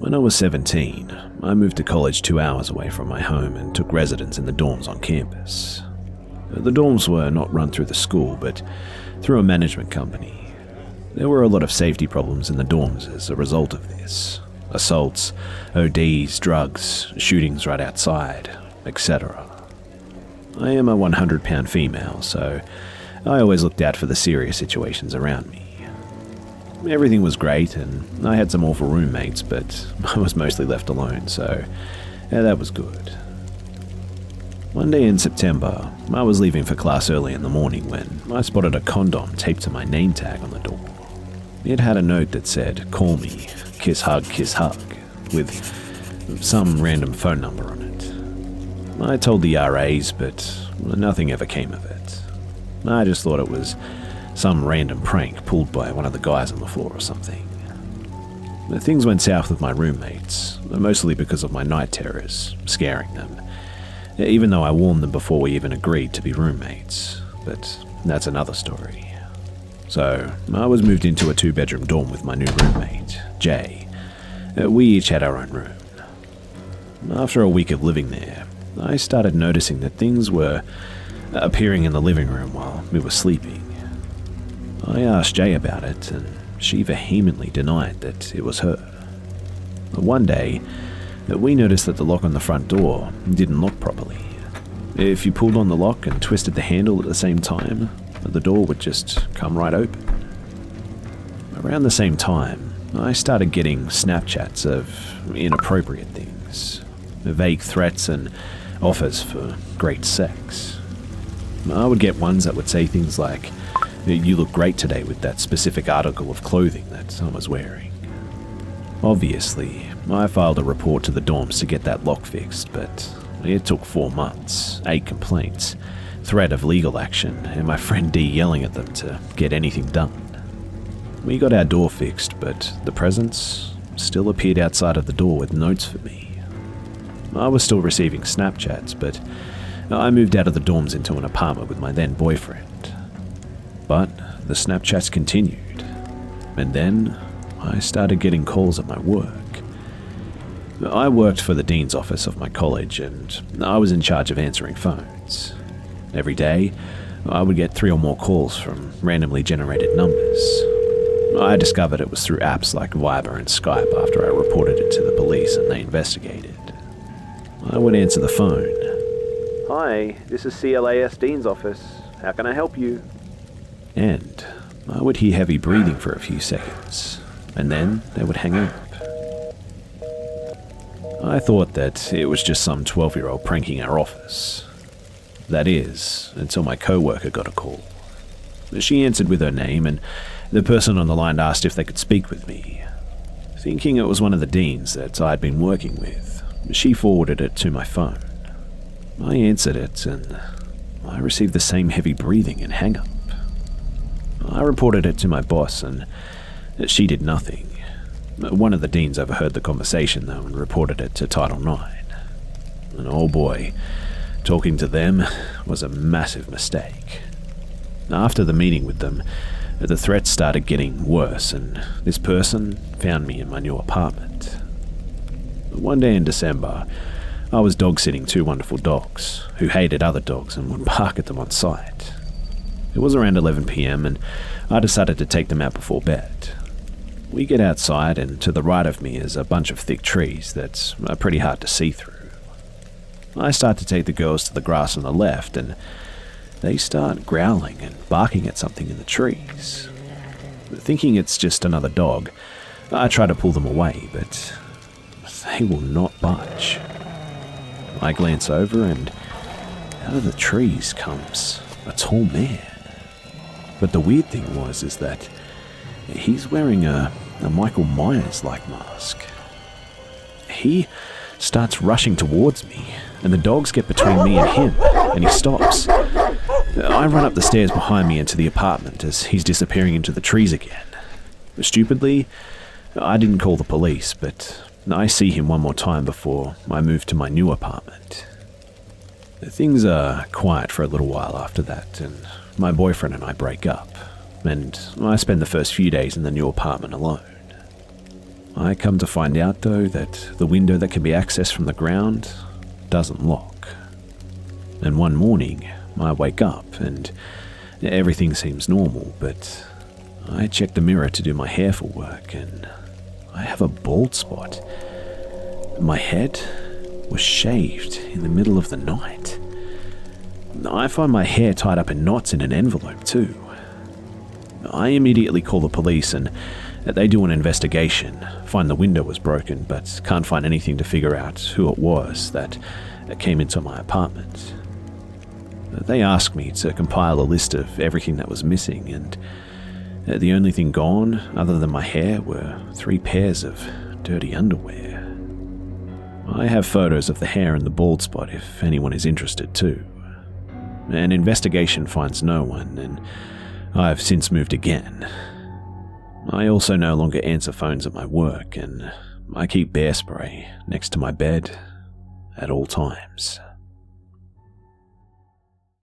When I was 17, I moved to college 2 hours away from my home and took residence in the dorms on campus. The dorms were not run through the school, but through a management company. There were a lot of safety problems in the dorms as a result of this. Assaults, ODs, drugs, shootings right outside, etc. I am a 100-pound female, so I always looked out for the serious situations around me. Everything was great, and I had some awful roommates, but I was mostly left alone, so that was good. One day in September, I was leaving for class early in the morning when I spotted a condom taped to my name tag on the door. It had a note that said, "Call me, kiss hug, with some random phone number on it. I told the RAs, but nothing ever came of it. I just thought it was some random prank pulled by one of the guys on the floor or something. Things went south with my roommates, mostly because of my night terrors, scaring them, even though I warned them before we even agreed to be roommates, but that's another story. So, I was moved into a 2-bedroom dorm with my new roommate, Jay. We each had our own room. After a week of living there, I started noticing that things were appearing in the living room while we were sleeping. I asked Jay about it, and she vehemently denied that it was her. One day, we noticed that the lock on the front door didn't lock properly. If you pulled on the lock and twisted the handle at the same time, the door would just come right open. Around the same time, I started getting Snapchats of inappropriate things, vague threats and offers for great sex. I would get ones that would say things like, "You look great today with that specific article of clothing that I was wearing." Obviously, I filed a report to the dorms to get that lock fixed, but it took 4 months, 8 complaints, threat of legal action, and my friend D yelling at them to get anything done. We got our door fixed, but the presence still appeared outside of the door with notes for me. I was still receiving Snapchats, but I moved out of the dorms into an apartment with my then boyfriend. But the Snapchats continued, and then I started getting calls at my work. I worked for the dean's office of my college, and I was in charge of answering phones. Every day, I would get 3 or more calls from randomly generated numbers. I discovered it was through apps like Viber and Skype after I reported it to the police and they investigated. I would answer the phone. "Hi, this is CLAS Dean's office. How can I help you?" And I would hear heavy breathing for a few seconds, and then they would hang up. I thought that it was just some 12-year-old pranking our office. That is, until my co-worker got a call. She answered with her name, and the person on the line asked if they could speak with me. Thinking it was one of the deans that I'd been working with, she forwarded it to my phone. I answered it, and I received the same heavy breathing and hang-up. I reported it to my boss, and she did nothing. One of the deans overheard the conversation, though, and reported it to Title IX. And oh boy, talking to them was a massive mistake. After the meeting with them, the threats started getting worse, and this person found me in my new apartment. One day in December, I was dog-sitting 2 wonderful dogs who hated other dogs and would bark at them on sight. It was around 11 p.m, and I decided to take them out before bed. We get outside, and to the right of me is a bunch of thick trees that are pretty hard to see through. I start to take the girls to the grass on the left, and they start growling and barking at something in the trees. Thinking it's just another dog, I try to pull them away, but they will not budge. I glance over, and out of the trees comes a tall man. But the weird thing is that he's wearing a Michael Myers-like mask. He starts rushing towards me, and the dogs get between me and him, and he stops. I run up the stairs behind me into the apartment as he's disappearing into the trees again. Stupidly, I didn't call the police, but I see him one more time before I move to my new apartment. Things are quiet for a little while after that, and my boyfriend and I break up, and I spend the first few days in the new apartment alone. I come to find out, though, that the window that can be accessed from the ground doesn't lock. And one morning, I wake up and everything seems normal, but I check the mirror to do my hair for work and I have a bald spot. My head was shaved in the middle of the night. I find my hair tied up in knots in an envelope too. I immediately call the police and they do an investigation, find the window was broken, but can't find anything to figure out who it was that came into my apartment. They asked me to compile a list of everything that was missing, and the only thing gone, other than my hair, were 3 pairs of dirty underwear. I have photos of the hair and the bald spot if anyone is interested too. An investigation finds no one, and I've since moved again. I also no longer answer phones at my work, and I keep bear spray next to my bed at all times.